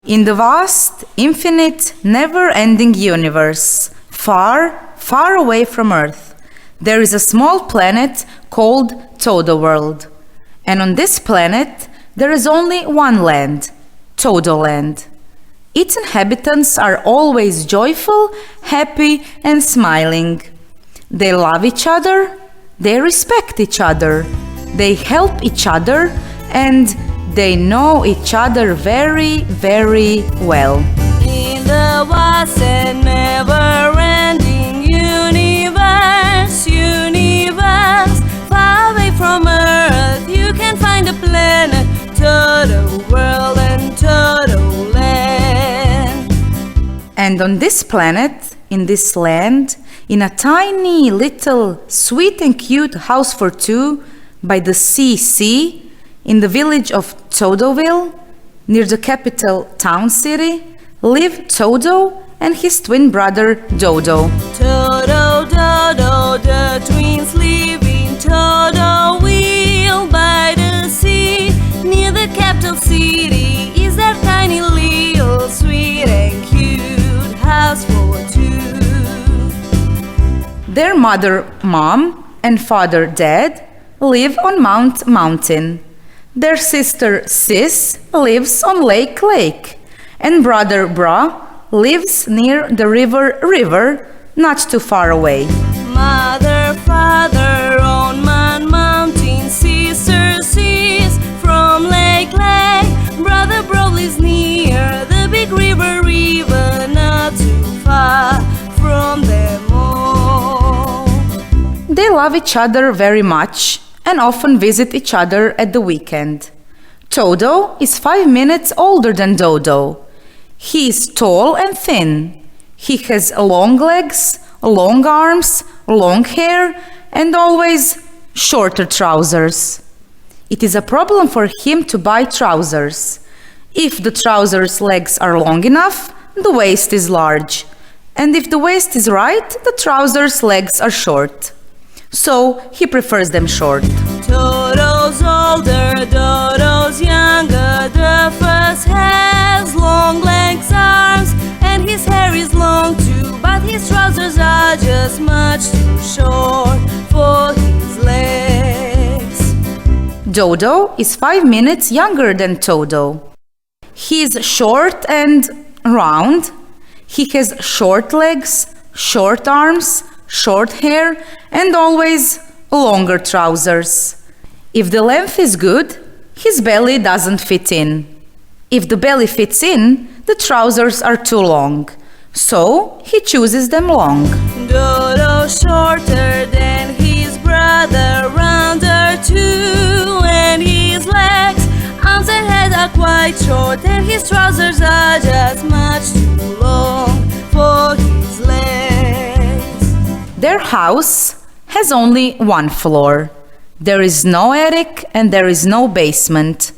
In the vast, infinite, never-ending universe, far, far away from Earth, there is a small planet called Todo World. And on this planet, there is only one land, Todo Land. Its inhabitants are always joyful, happy, and smiling. They love each other, they respect each other, they help each other, and they know each other very, very well. In the vast and never-ending universe, far away from Earth, you can find a planet, Todo World and Todo Land. And on this planet, in this land, in a tiny little sweet and cute house for two by the sea, in the village of Todoville, near the capital town city, live Todo and his twin brother Dodo. Todo Dodo, the twins live in Todoville by the sea. Near the capital city is their tiny little sweet and cute house for two. Their mother, Mom, and father, Dad, live on Mount Mountain. Their sister, Sis, lives on Lake, and brother, Bra, lives near the river, not too far away. Mother, father, on Man Mountain, sister, Sis, from Lake, brother, Bro lives near the big river, not too far from them all. They love each other very much and often visit each other at the weekend. Todo is 5 minutes older than Dodo. He is tall and thin. He has long legs, long arms, long hair, and always shorter trousers. It is a problem for him to buy trousers. If the trousers' legs are long enough, the waist is large. And if the waist is right, the trousers' legs are short. So he prefers them short. Todo's older, Dodo's younger. The first has long legs, arms, and his hair is long too, but his trousers are just much too short for his legs. Dodo is 5 minutes younger than Todo. He is short and round. He has short legs, short arms, short hair, and always longer trousers. If the length is good, his belly doesn't fit in. If the belly fits in, the trousers are too long, so he chooses them long. Dodo shorter than his brother, rounder too, and his legs, arms and head are quite short, and his trousers are just much too long for his legs. Their house has only one floor. There is no attic and there is no basement.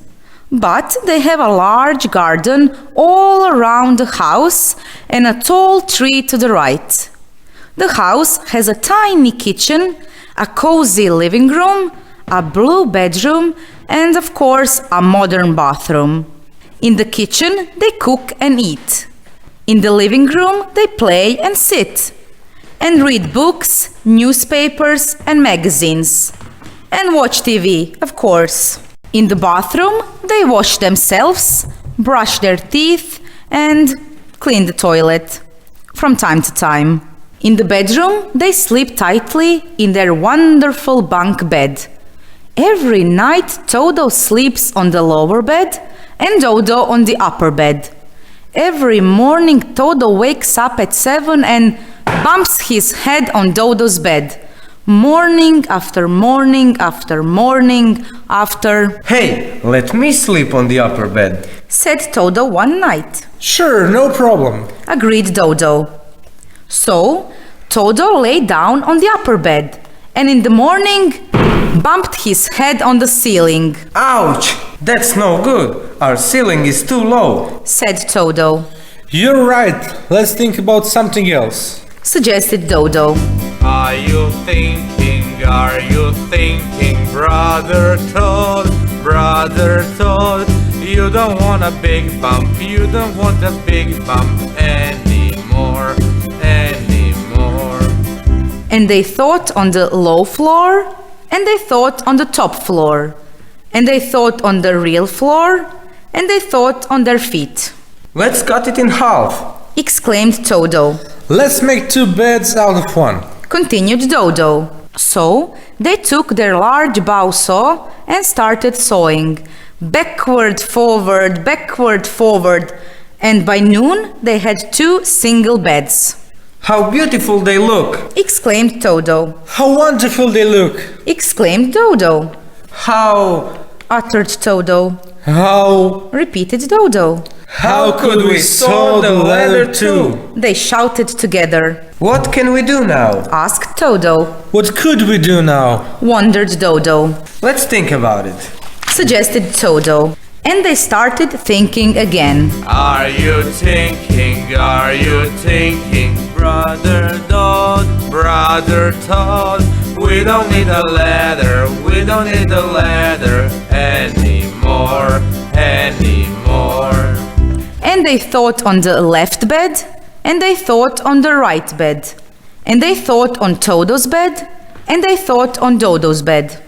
But they have a large garden all around the house and a tall tree to the right. The house has a tiny kitchen, a cozy living room, a blue bedroom, and of course a modern bathroom. In the kitchen they cook and eat. In the living room they play and sit and read books, newspapers and magazines. And watch TV, of course. In the bathroom, they wash themselves, brush their teeth, and clean the toilet from time to time. In the bedroom, they sleep tightly in their wonderful bunk bed. Every night, Todo sleeps on the lower bed and Dodo on the upper bed. Every morning, Todo wakes up at 7 and bumps his head on Dodo's bed. Morning after morning after morning after... Hey, let me sleep on the upper bed, said Todo one night. Sure, no problem, agreed Dodo. So, Todo lay down on the upper bed and in the morning bumped his head on the ceiling. Ouch! That's no good. Our ceiling is too low, said Todo. You're right. Let's think about something else, suggested Dodo. Are you thinking, brother Toad, You don't want a big bump. You don't want a big bump anymore. And they thought on the low floor, and they thought on the top floor, and they thought on the real floor, and they thought on their feet. Let's cut it in half, Exclaimed Todo. Let's make 2 beds out of one. Continued Dodo. So they took their large bow saw and started sawing. Backward, forward, and by noon they had 2 single beds. How beautiful they look! Exclaimed Todo. How wonderful they look! Exclaimed Dodo. How Uttered Todo. How Repeated Dodo. could we sew the leather too? They shouted together. What can we do now? Asked Todo. what could we do now? Wondered Dodo. Let's think about it. Suggested Todo. And they started thinking again. Are you thinking, brother Dodd, brother Todd? We don't need a ladder anymore. And they thought on the left bed, and they thought on the right bed, and they thought on Todo's bed, and they thought on Dodo's bed.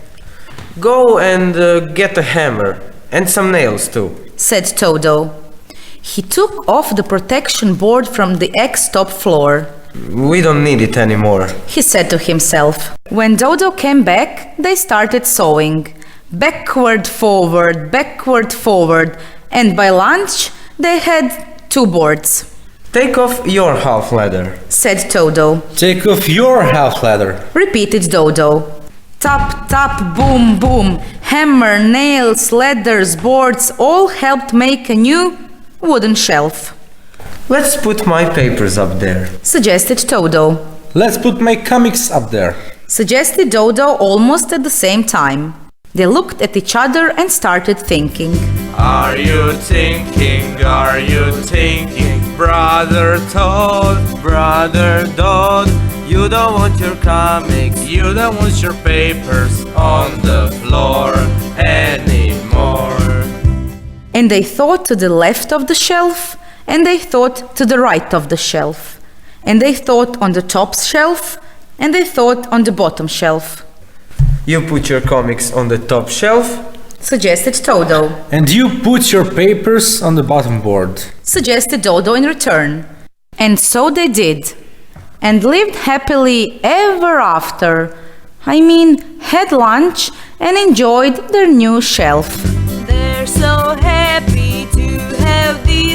Go and get a hammer and some nails too. Said Todo. He took off the protection board from the egg's top floor. We don't need it anymore. He said to himself. When Dodo came back, they started sewing. Backward, forward, and by lunch they had 2 boards. Take off your half ladder. Said Todo. Take off your half ladder. Repeated Dodo. Tap, tap, boom, boom. Hammer, nails, ladders, boards all helped make a new wooden shelf. Let's put my papers up there. Suggested Todo. Let's put my comics up there. Suggested Dodo almost at the same time. They looked at each other and started thinking. Are you thinking, brother Todd, brother Dodd? You don't want your comics, you don't want your papers on the floor anymore. And they thought to the left of the shelf, and they thought to the right of the shelf, and they thought on the top shelf, and they thought on the bottom shelf. You put your comics on the top shelf. Suggested Todo. And you put your papers on the bottom board. Suggested Dodo in return. And so they did. And lived happily ever after. Had lunch and enjoyed their new shelf. They're so happy to have this